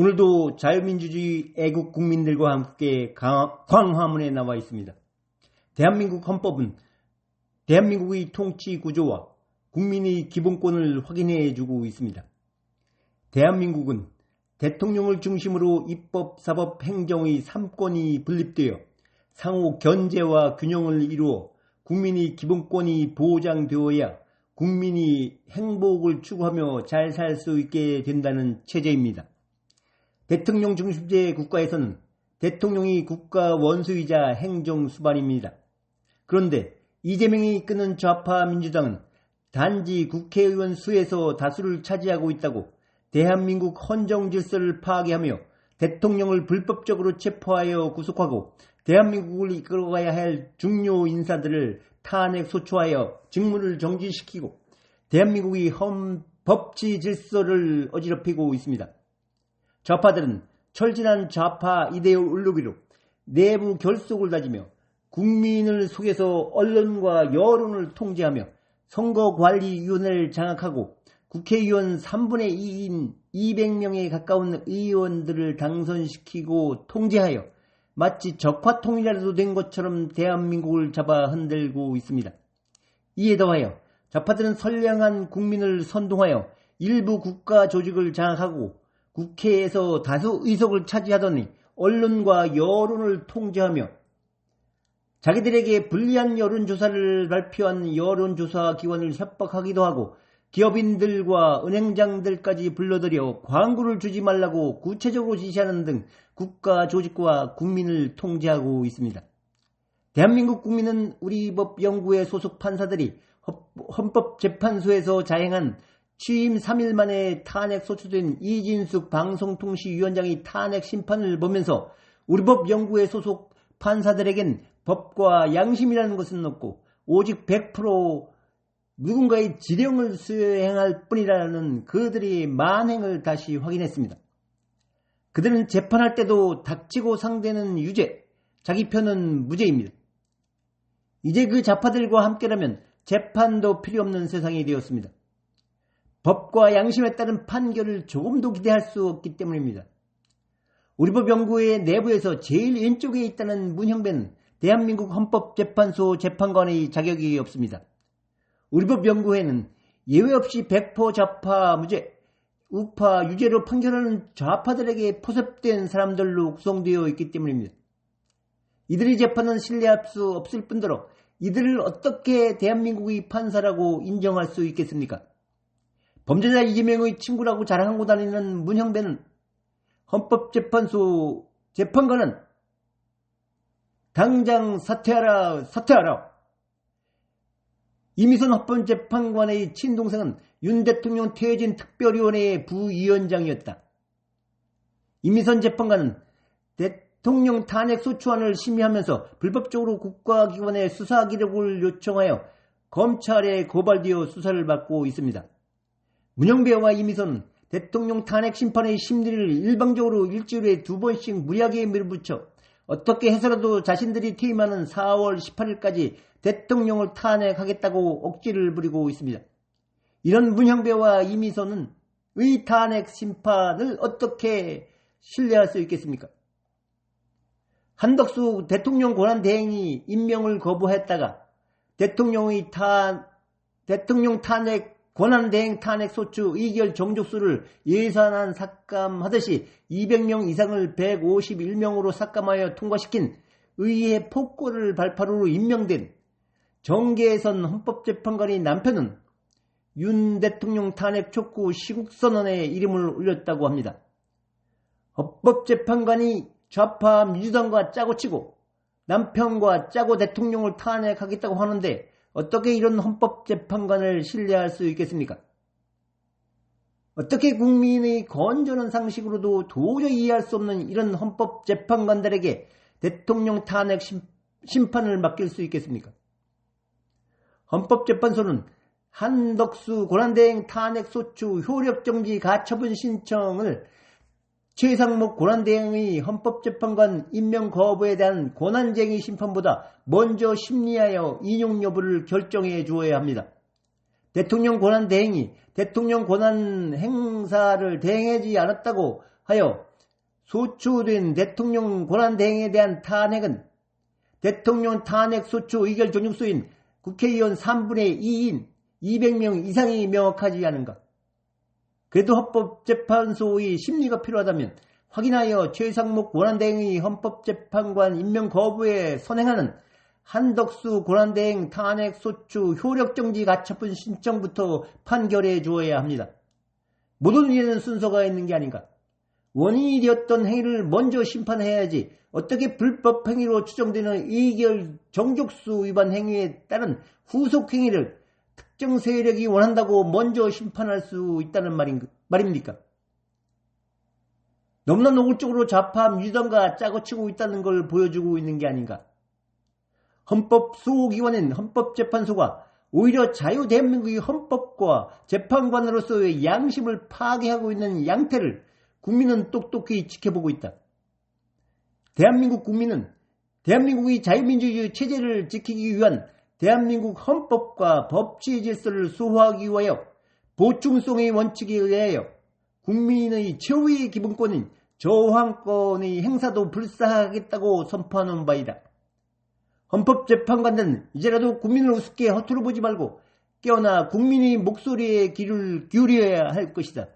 오늘도 자유민주주의 애국 국민들과 함께 광화문에 나와 있습니다. 대한민국 헌법은 대한민국의 통치 구조와 국민의 기본권을 확인해 주고 있습니다. 대한민국은 대통령을 중심으로 입법, 사법, 행정의 3권이 분립되어 상호 견제와 균형을 이루어 국민의 기본권이 보장되어야 국민이 행복을 추구하며 잘 살 수 있게 된다는 체제입니다. 대통령 중심제 국가에서는 대통령이 국가 원수이자 행정수반입니다. 그런데 이재명이 이끄는 좌파 민주당은 단지 국회의원 수에서 다수를 차지하고 있다고 대한민국 헌정질서를 파괴하며 대통령을 불법적으로 체포하여 구속하고 대한민국을 이끌어가야 할 중요 인사들을 탄핵 소추하여 직무를 정지시키고 대한민국의 법치 질서를 어지럽히고 있습니다. 좌파들은 철진한 좌파 이데올로기로 내부 결속을 다지며 국민을 속여서 언론과 여론을 통제하며 선거관리위원회를 장악하고 국회의원 3분의 2인 200명에 가까운 의원들을 당선시키고 통제하여 마치 적화통일이라도 된 것처럼 대한민국을 잡아 흔들고 있습니다. 이에 더하여 좌파들은 선량한 국민을 선동하여 일부 국가 조직을 장악하고 국회에서 다수 의석을 차지하더니 언론과 여론을 통제하며 자기들에게 불리한 여론조사를 발표한 여론조사 기관을 협박하기도 하고 기업인들과 은행장들까지 불러들여 광고를 주지 말라고 구체적으로 지시하는 등 국가 조직과 국민을 통제하고 있습니다. 대한민국 국민은 우리법연구회 소속 판사들이 헌법재판소에서 자행한 취임 3일 만에 탄핵 소추된 이진숙 방송통신위원장의 탄핵 심판을 보면서 우리법연구회 소속 판사들에겐 법과 양심이라는 것은 없고 오직 100% 누군가의 지령을 수행할 뿐이라는 그들의 만행을 다시 확인했습니다. 그들은 재판할 때도 닥치고 상대는 유죄, 자기 편은 무죄입니다. 이제 그 좌파들과 함께라면 재판도 필요 없는 세상이 되었습니다. 법과 양심에 따른 판결을 조금도 기대할 수 없기 때문입니다. 우리법연구회 내부에서 제일 왼쪽에 있다는 문형배는 대한민국 헌법재판소 재판관의 자격이 없습니다. 우리법연구회는 예외 없이 100% 좌파 무죄, 우파 유죄로 판결하는 좌파들에게 포섭된 사람들로 구성되어 있기 때문입니다. 이들의 재판은 신뢰할 수 없을 뿐더러 이들을 어떻게 대한민국의 판사라고 인정할 수 있겠습니까? 범죄자 이재명의 친구라고 자랑하고 다니는 문형배는 헌법재판소 재판관은 당장 사퇴하라. 이미선 헌법재판관의 친동생은 윤 대통령 퇴진 특별위원회의 부위원장이었다. 이미선 재판관은 대통령 탄핵 소추안을 심의하면서 불법적으로 국가기관의 수사 기록을 요청하여 검찰에 고발되어 수사를 받고 있습니다. 문형배와 이미선은 대통령 탄핵 심판의 심리를 일방적으로 일주일에 2번씩 무리하게 밀어붙여 어떻게 해서라도 자신들이 퇴임하는 4월 18일까지 대통령을 탄핵하겠다고 억지를 부리고 있습니다. 이런 문형배와 이미선은 의 탄핵 심판을 어떻게 신뢰할 수 있겠습니까? 한덕수 대통령 권한대행이 임명을 거부했다가 대통령 탄핵 권한대행 탄핵 소추 의결 정족수를 예산안 삭감하듯이 200명 이상을 151명으로 삭감하여 통과시킨 의회 폭거를 발파로 임명된 정계선 헌법재판관의 남편은 윤 대통령 탄핵 촉구 시국선언에 이름을 올렸다고 합니다. 헌법재판관이 좌파 민주당과 짜고치고 남편과 짜고 대통령을 탄핵하겠다고 하는데 어떻게 이런 헌법재판관을 신뢰할 수 있겠습니까? 어떻게 국민의 건전한 상식으로도 도저히 이해할 수 없는 이런 헌법재판관들에게 대통령 탄핵 심판을 맡길 수 있겠습니까? 헌법재판소는 한덕수 권한대행 탄핵소추 효력정지 가처분 신청을 최상목 권한대행의 헌법재판관 임명 거부에 대한 권한쟁의 심판보다 먼저 심리하여 인용 여부를 결정해 주어야 합니다. 대통령 권한대행이 대통령 권한 행사를 대행하지 않았다고 하여 소추된 대통령 권한대행에 대한 탄핵은 대통령 탄핵 소추 의결 존중수인 국회의원 3분의 2인 200명 이상이 명확하지 않은가? 그래도 헌법재판소의 심리가 필요하다면 확인하여 최상목 권한대행의 헌법재판관 임명 거부에 선행하는 한덕수 권한대행 탄핵 소추 효력정지 가처분 신청부터 판결해 주어야 합니다. 모든 일에는 순서가 있는 게 아닌가? 원인이 되었던 행위를 먼저 심판해야지 어떻게 불법 행위로 추정되는 의결 정족수 위반 행위에 따른 후속 행위를 특정 세력이 원한다고 먼저 심판할 수 있다는 말입니까? 너무나 노골적으로 좌파 민주당과 짜고치고 있다는 걸 보여주고 있는 게 아닌가? 헌법 수호기관인 헌법재판소가 오히려 자유대한민국의 헌법과 재판관으로서의 양심을 파괴하고 있는 양태를 국민은 똑똑히 지켜보고 있다. 대한민국 국민은 대한민국의 자유민주주의 체제를 지키기 위한 대한민국 헌법과 법치 질서를 수호하기 위하여 보충성의 원칙에 의하여 국민의 최후의 기본권인 저항권의 행사도 불사하겠다고 선포하는 바이다. 헌법재판관들은 이제라도 국민을 우습게 허투루 보지 말고 깨어나 국민의 목소리에 귀를 기울여야 할 것이다.